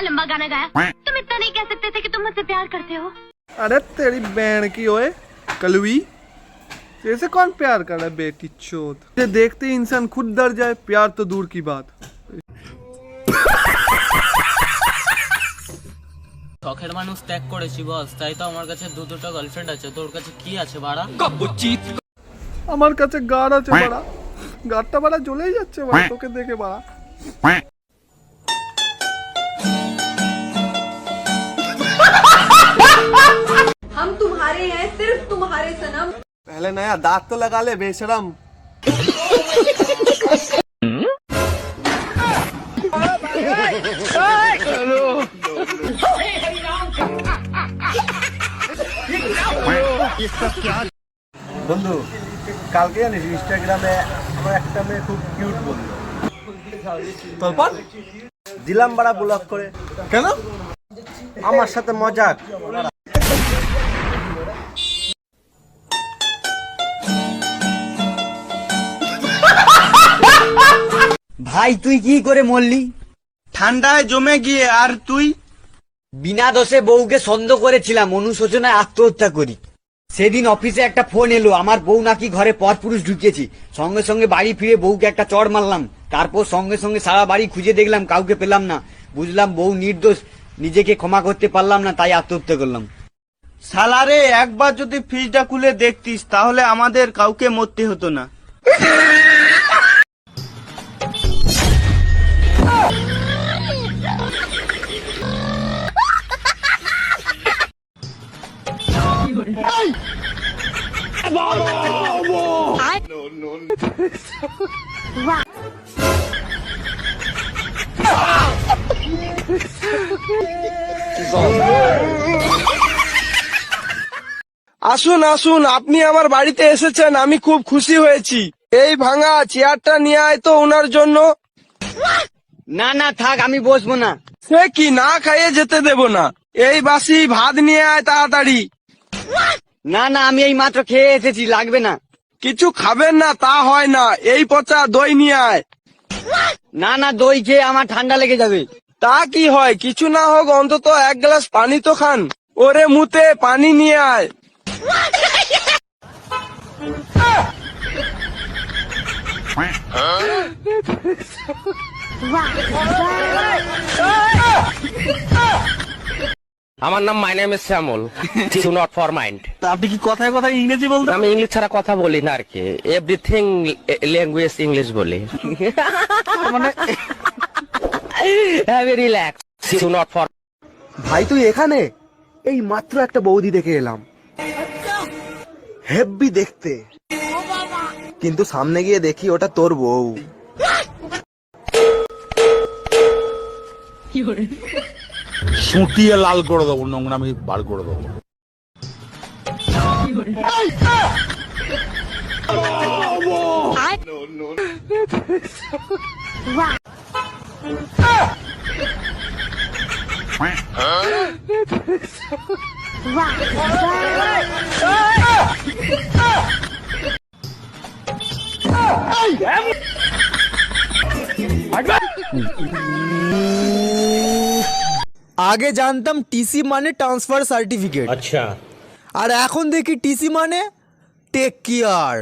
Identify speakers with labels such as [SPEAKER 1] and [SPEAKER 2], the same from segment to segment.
[SPEAKER 1] इतना लंबा गाना गाया, तुम इतना नहीं कह सकते थे कि तुम मुझसे प्यार करते हो?
[SPEAKER 2] अरे तेरी बहन की ओए कलवी, ऐसे कौन प्यार कर रहा है बेटी चोद। ये देखते ही इंसान खुद डर जाए, प्यार तो दूर की बात।
[SPEAKER 3] শখের মানুষ ত্যাগ করেছি বস, তাই তো আমার কাছে দুটো গার্লফ্রেন্ড আছে। তোর কাছে কি আছে বাড়া?
[SPEAKER 2] আমার কাছে গাড় আছে বাড়া, গাড়টা বাড়া জ্বলেই যাচ্ছে বাড়া তোকে দেখে বাড়া।
[SPEAKER 4] हम तुम्हारे हैं, सिर्फ तुम्हारे सनम।
[SPEAKER 2] पहले नया दांत तो लगा ले बेशरम। বন্ধু কালকে জানিস ইনস্টাগ্রামে আমার একটা মেয়ে খুব কিউট বললো, তারপর দিলাম বাড়া ব্লক করে। কেন? আমার সাথে মজাক।
[SPEAKER 5] ভাই তুই কি করে মরলি?
[SPEAKER 6] ঠান্ডায় জমে গিয়ে। আর তুই?
[SPEAKER 5] বিনা দোষে বউকে সন্দেহ করেছিলাম, অনুশোচনায় আত্মহত্যা করি। সেদিন অফিসে একটা ফোন এলো, আমার বউ নাকি ঘরে পরপুরুষ ঢুকিয়েছি। সঙ্গে সঙ্গে বাড়ি ফিরে বউকে একটা চড় মারলাম। তারপর সঙ্গে সঙ্গে সারা বাড়ি খুঁজে দেখলাম, কাউকে পেলাম না। বুঝলাম বউ নির্দোষ, নিজেকে ক্ষমা করতে পারলাম না, তাই আত্মহত্যা করলাম।
[SPEAKER 6] সালারে একবার যদি ফ্রিজটা খুলে দেখতিস তাহলে আমাদের কাউকে মরতে হতো না। আসুন আসুন, আপনি আমার বাড়িতে এসেছেন, আমি খুব খুশি হয়েছি। এই ভাঙা চেয়ারটা নিয়ে আয় তো ওনার জন্য।
[SPEAKER 5] না না থাক, আমি বসবো না।
[SPEAKER 6] সে কি, না খাইয়ে যেতে দেব না। এই বাসি ভাত নিয়ে আয় তাড়াতাড়ি।
[SPEAKER 5] না না, আমি এই মাত্র খেয়ে এসেছি, লাগবে না।
[SPEAKER 6] কিছু খাবেন না তা হয় না, এই পচা দই নিয়ে আয়।
[SPEAKER 5] না না, দই খেয়ে আমার ঠান্ডা লেগে যাবে।
[SPEAKER 6] তা কি হয়, কিছু না হোক অন্তত এক গ্লাস পানি তো খান। ওরে মুতে পানি নিয়ে আয়।
[SPEAKER 7] আমার নাম my name is Shyamal, do not for mind.
[SPEAKER 6] আপনি কি কথায় কথায় ইংরেজি বলতেন?
[SPEAKER 7] আমি ইংলিশ ছাড়া কথা বলি না আর কি, এভরিথিং ল্যাঙ্গুয়েজ ইংলিশ বলি।
[SPEAKER 6] মানে
[SPEAKER 7] heavy relax, do not for.
[SPEAKER 8] ভাই তুই এখানে? এই মাত্র একটা বৌদি দেখে এলাম, হেব্বি দেখতে, কিন্তু সামনে গিয়ে দেখি ওটা তোর বউ।
[SPEAKER 9] সুটিয়ে লাল করে দেবো, নোংরামি বার করে দেবো।
[SPEAKER 8] আগে জানতাম টিসি মানে ট্রান্সফার সার্টিফিকেট,
[SPEAKER 7] আচ্ছা,
[SPEAKER 8] আর এখন দেখি টিসি মানে টেক কেয়ার।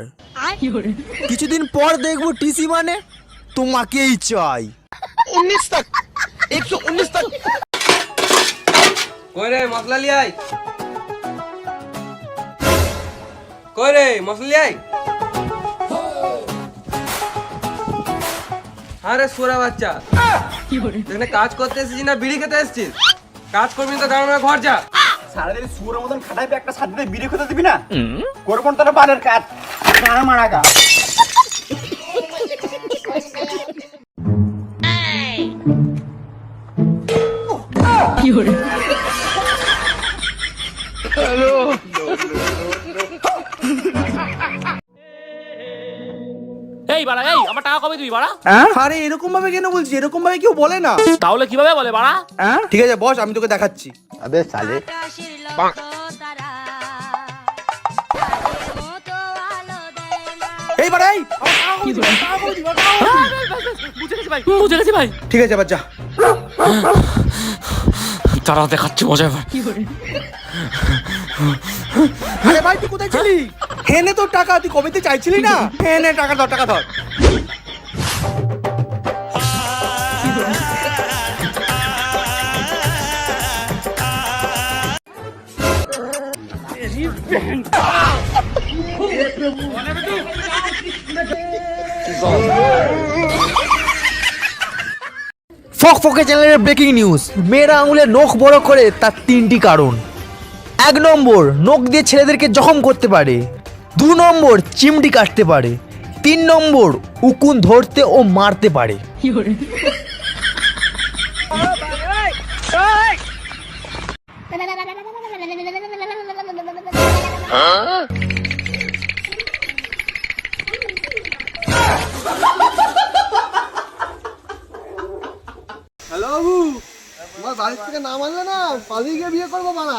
[SPEAKER 8] কিছুদিন পর দেখবো টিসি মানে তোমাকেই চাই।
[SPEAKER 6] 19 तक 119 तक। কই রে মশলা লিয়াই, কই রে মশলা লিয়াই। আরে সোরা বাচ্চা, এখানে কাজ করতে এসেছিস না বিড়ি খেতে এসেছিস? কাজ করবি না তো গাঁও ঘর যা।
[SPEAKER 8] সারাদিন সুরের মতন খাটাইবে, একটা সাথে বিড়ি খেতে দিবি না? করবো তোর বালের কাজ, মারা গা।
[SPEAKER 3] এই বাড়া, এই আমার টাকা কবে দিবি বাড়া?
[SPEAKER 8] আরে এরকম ভাবে কেন বলছিস? এরকম ভাবে কেউ বলে না।
[SPEAKER 3] তাহলে কিভাবে বলে বাড়া?
[SPEAKER 8] ঠিক আছে বস, আমি তোকে দেখাচ্ছি।
[SPEAKER 2] আবে সালে
[SPEAKER 8] এই বাড়াই,
[SPEAKER 3] বুঝে গেছি ভাই।
[SPEAKER 8] ঠিক আছে এবার যা।
[SPEAKER 7] তারা দেখাচ্ছে মজা এবার।
[SPEAKER 8] আরে ভাই তুই কোথায় ছিলি? হেনে তোর টাকা, তুই কবেতে চাইছিলি না? হেনে টাকা ধর, টাকা ধর। ফকফকে চ্যানেলের ব্রেকিং নিউজ, মেয়েরা আঙুলে নখ বড় করে তার 3টি কারণ। 1 নম্বর, নখ দিয়ে ছেলেদেরকে জখম করতে পারে। 2 নম্বর, চিমটি কাটতে পারে। 3 নম্বর, উকুন ধরতে ও মারতে পারে।
[SPEAKER 2] হ্যালো বাবু, তোমার বাড়ির থেকে নাম আনলে না, পালিয়ে গিয়ে বিয়ে করবো মানা।